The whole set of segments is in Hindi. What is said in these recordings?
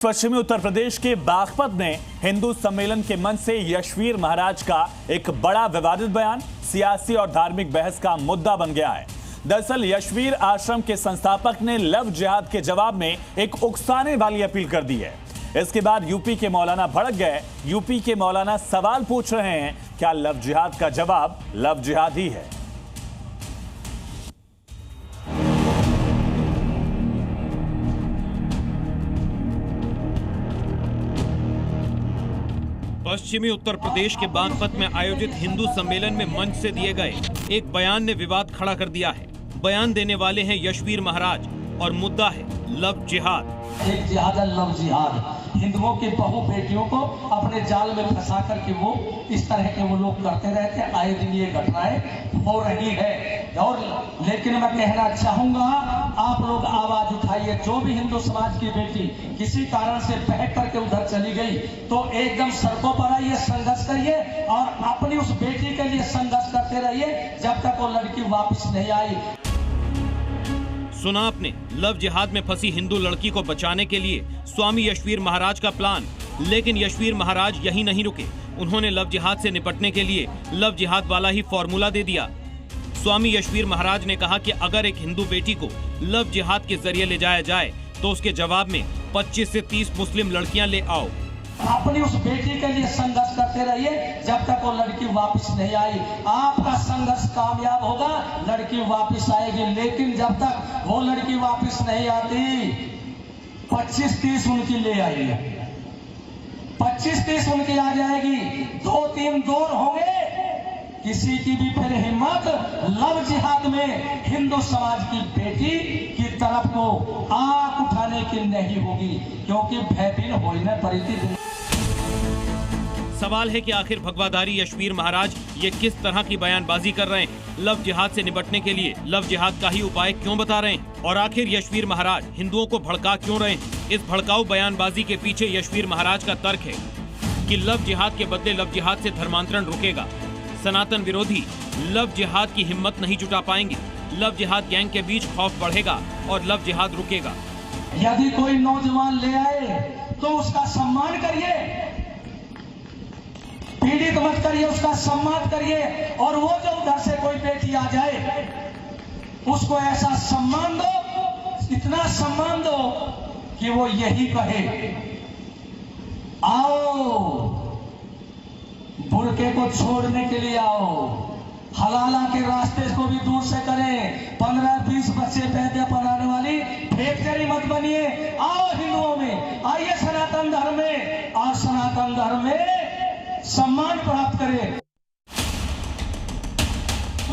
पश्चिमी उत्तर प्रदेश के बागपत में हिंदू सम्मेलन के मंच से यशवीर महाराज का एक बड़ा विवादित बयान सियासी और धार्मिक बहस का मुद्दा बन गया है। दरअसल यशवीर आश्रम के संस्थापक ने लव जिहाद के जवाब में एक उकसाने वाली अपील कर दी है। इसके बाद यूपी के मौलाना भड़क गए। यूपी के मौलाना सवाल पूछ रहे हैं, क्या लव जिहाद का जवाब लव जिहाद ही है? पश्चिमी उत्तर प्रदेश के बागपत में आयोजित हिंदू सम्मेलन में मंच से दिए गए एक बयान ने विवाद खड़ा कर दिया है। बयान देने वाले हैं यशवीर महाराज और मुद्दा है लव जिहाद। एक जिहाद है लव जिहाद। हिंदुओं की बहु बेटियों को अपने जाल में फंसा करके वो इस तरह के वो लोग करते रहते हैं। आए दिन ये घटनाएं हो रही है। और लेकिन मैं कहना चाहूंगा, आप लोग आवाज उठाइए। जो भी हिंदू समाज की बेटी किसी कारण से बहक करके उधर चली गई तो एकदम सड़कों पर आइए, संघर्ष करिए और अपनी उस बेटी के लिए संघर्ष करते रहिए जब तक वो लड़की वापस नहीं आई। सुना आपने, लव जिहाद में फंसी हिंदू लड़की को बचाने के लिए स्वामी यशवीर महाराज का प्लान। लेकिन यशवीर महाराज यही नहीं रुके। उन्होंने लव जिहाद से निपटने के लिए लव जिहाद वाला ही फॉर्मूला दे दिया। स्वामी यशवीर महाराज ने कहा कि अगर एक हिंदू बेटी को लव जिहाद के जरिए ले जाया जाए तो उसके जवाब में 25 से 30 मुस्लिम लड़कियां ले आओ। अपनी उस बेटी के लिए संघर्ष करते रहिए जब तक वो लड़की वापस नहीं आई। आपका संघर्ष कामयाब होगा, लड़की वापस आएगी। लेकिन जब तक वो लड़की वापस नहीं आती 25-30 उनकी ले आइए। 25-30 उनकी आ जाएगी। 2-3 दौर होंगे। किसी की भी फिर हिम्मत लव जिहाद में हिंदू समाज की बेटी की तरफ को आंख उठाने की नहीं होगी, क्योंकि भयभीन होने परिधि। सवाल है कि आखिर भगवाधारी यशवीर महाराज ये किस तरह की बयानबाजी कर रहे हैं? लव जिहाद से निपटने के लिए लव जिहाद का ही उपाय क्यों बता रहे हैं? और आखिर यशवीर महाराज हिंदुओं को भड़का क्यों रहे हैं? इस भड़काऊ बयानबाजी के पीछे यशवीर महाराज का तर्क है कि लव जिहाद के बदले लव जिहाद से धर्मांतरण रुकेगा। सनातन विरोधी लव जिहाद की हिम्मत नहीं जुटा पाएंगे। लव जिहाद गैंग के बीच खौफ बढ़ेगा और लव जिहाद रुकेगा। यदि कोई नौजवान ले आए तो उसका सम्मान करिए, पीड़ित मत करिए, उसका सम्मान करिए। और वो जो उधर से कोई बेटी आ जाए उसको ऐसा सम्मान दो, इतना सम्मान दो कि वो यही कहे, आओ बुर्के को छोड़ने के लिए आओ, हलाला के रास्ते को भी दूर से करें। 15-20 बच्चे पैदा बनाने वाली फैक्ट्री मत बनिए। आओ हिंदुओं में आइए, सनातन धर्म में, और सनातन धर्म में सम्मान प्राप्त करें।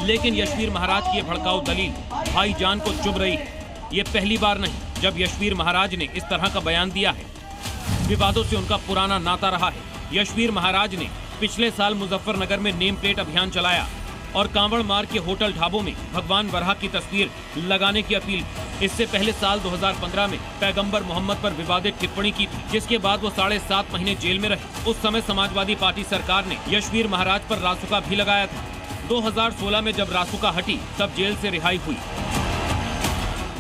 लेकिन यशवीर महाराज की ये भड़काऊ दलील भाईजान को चुभ रही है। ये पहली बार नहीं जब यशवीर महाराज ने इस तरह का बयान दिया है। विवादों से उनका पुराना नाता रहा है। यशवीर महाराज ने पिछले साल मुजफ्फरनगर में नेम प्लेट अभियान चलाया और कांवड़ मार्ग के होटल ढाबों में भगवान वराह की तस्वीर लगाने की अपील। इससे पहले साल 2015 में पैगंबर मोहम्मद पर विवादित टिप्पणी की थी, जिसके बाद वो 7.5 महीने जेल में रहे। उस समय समाजवादी पार्टी सरकार ने यशवीर महाराज पर रासुका भी लगाया था। 2016 में जब रासुका हटी तब जेल से रिहाई हुई।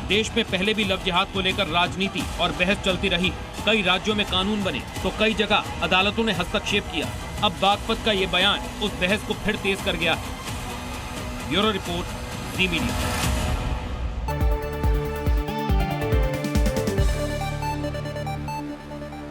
देश में पहले भी लव जिहाद को लेकर राजनीति और बहस चलती रही। कई राज्यों में कानून बने तो कई जगह अदालतों ने हस्तक्षेप किया। अब बागपत का ये बयान उस बहस को फिर तेज कर गया है। ब्यूरो रिपोर्ट, ज़ी मीडिया।